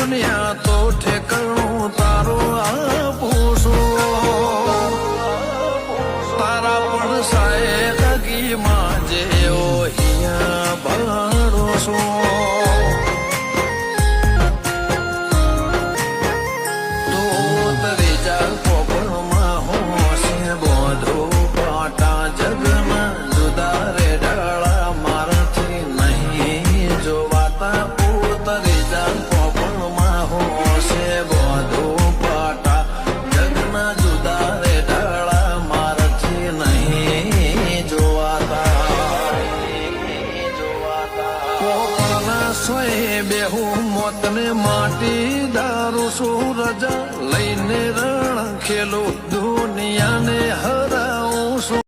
દુનિયા તો ઠેકણું તારો આપું છું તારા પણ સાય લગીમાં જેવો અહીંયા બાળો છું બેહું મોતને માટી દારૂ સૂરજ લઈને રણ ખેલું દુનિયાને હરાવું છું